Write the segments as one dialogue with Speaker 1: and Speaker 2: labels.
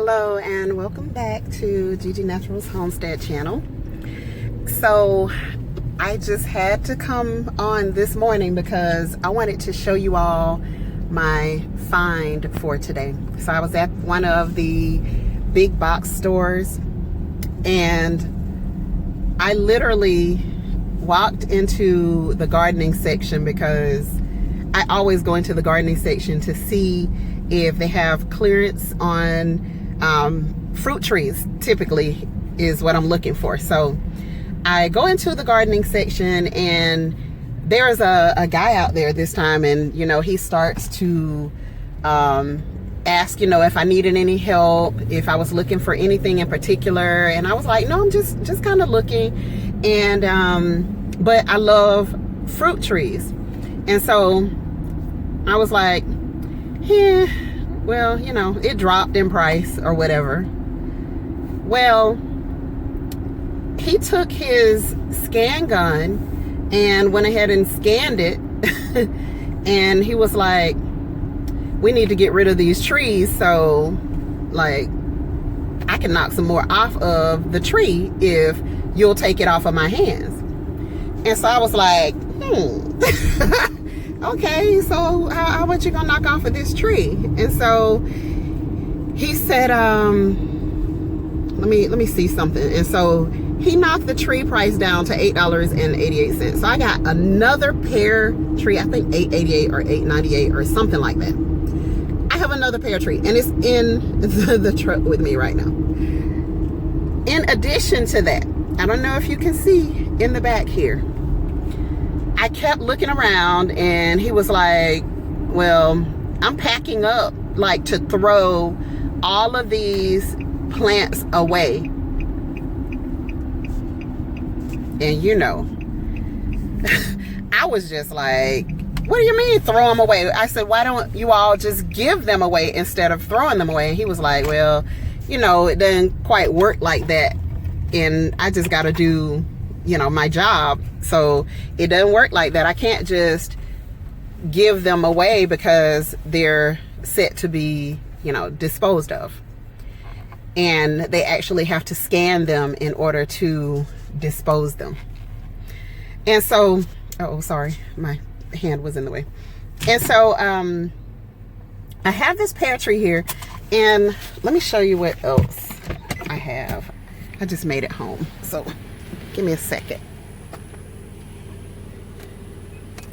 Speaker 1: Hello and welcome back to Gigi Naturals Homestead channel. So I just had to come on this morning because I wanted to show you all my find for today. So I was at one of the big box stores and I literally walked into the gardening section because I always go into the gardening section to see if they have clearance on fruit trees. Typically is what I'm looking for. So I go into the gardening section and there's a guy out there this time, and he starts to ask if I needed any help, if I was looking for anything in particular, and I was like, no, I'm just kind of looking, and but I love fruit trees. And so I was like, yeah, well, it dropped in price or whatever. Well, he took his scan gun and went ahead and scanned it and he was like, we need to get rid of these trees, so like I can knock some more off of the tree if you'll take it off of my hands. And so I was like, okay, so how much you gonna knock off of this tree? And so he said, let me see something. And so he knocked the tree price down to $8.88. So I got another pear tree, I think $8.88 or $8.98 or something like that. I have another pear tree and it's in the truck with me right now. In addition to that, I don't know if you can see in the back here, I kept looking around and he was like, well, I'm packing up like to throw all of these plants away. And I was just like, what do you mean throw them away? I said, why don't you all just give them away instead of throwing them away? And he was like, well, it doesn't quite work like that. And I just got to do, my job. So it doesn't work like that. I can't just give them away because they're set to be, disposed of. And they actually have to scan them in order to dispose them. And so, oh, sorry, my hand was in the way. And so I have this pear tree here, and let me show you what else I have. I just made it home, so give me a second.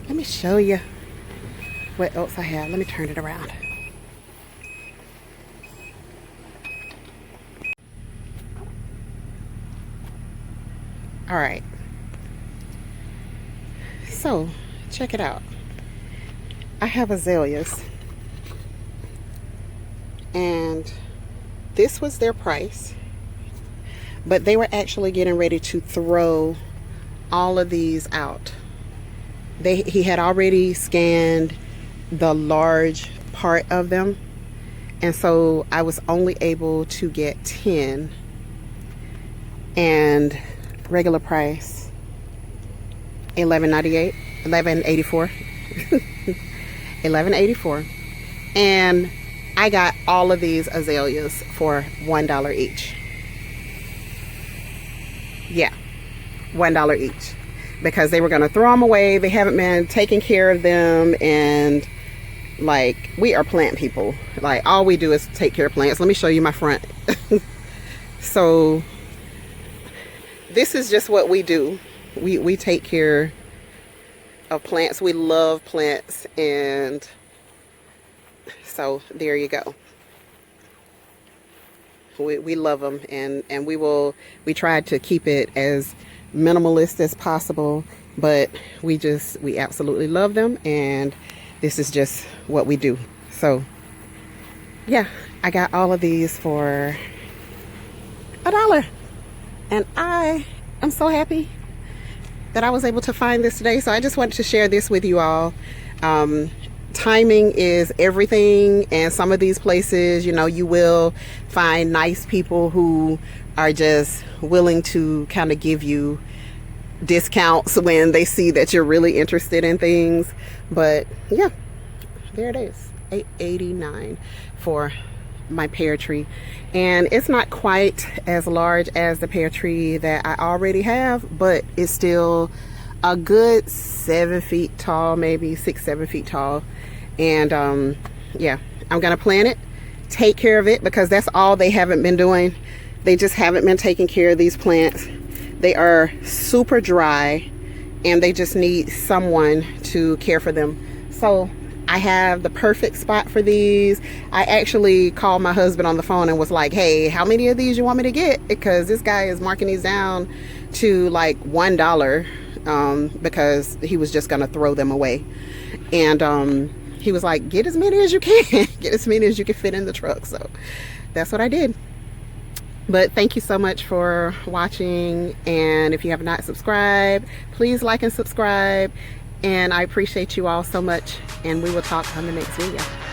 Speaker 1: Let me show you what else I have. Let me turn it around. All right, so check it out. I have azaleas, and this was their price, but they were actually getting ready to throw all of these out. He had already scanned the large part of them, and so I was only able to get 10, and regular price $11.84 $11.84, and I got all of these azaleas for $1 each. Yeah, $1 each, because they were going to throw them away. They haven't been taking care of them, and like, we are plant people. Like, all we do is take care of plants. Let me show you my front. So this is just what we do. We take care of plants. We love plants, and so there you go. We love them, and we tried to keep it as minimalist as possible, but we absolutely love them, and this is just what we do. So yeah, I got all of these for $1, and I am so happy that I was able to find this today. So I just wanted to share this with you all. Timing is everything, and some of these places, you will find nice people who are just willing to kind of give you discounts when they see that you're really interested in things. But yeah, there it is, $8.89 for my pear tree, and it's not quite as large as the pear tree that I already have, but it's still a good 7 feet tall, maybe 6-7 feet tall. And yeah, I'm gonna plant it, take care of it, because that's all they haven't been doing. They just haven't been taking care of these plants. They are super dry and they just need someone to care for them. So I have the perfect spot for these. I actually called my husband on the phone and was like, hey, how many of these you want me to get? Because this guy is marking these down to like $1, because he was just gonna throw them away. And he was like, get as many as you can. Get as many as you can fit in the truck. So that's what I did. But thank you so much for watching, and if you have not subscribed, please like and subscribe, and I appreciate you all so much, and we will talk on the next video.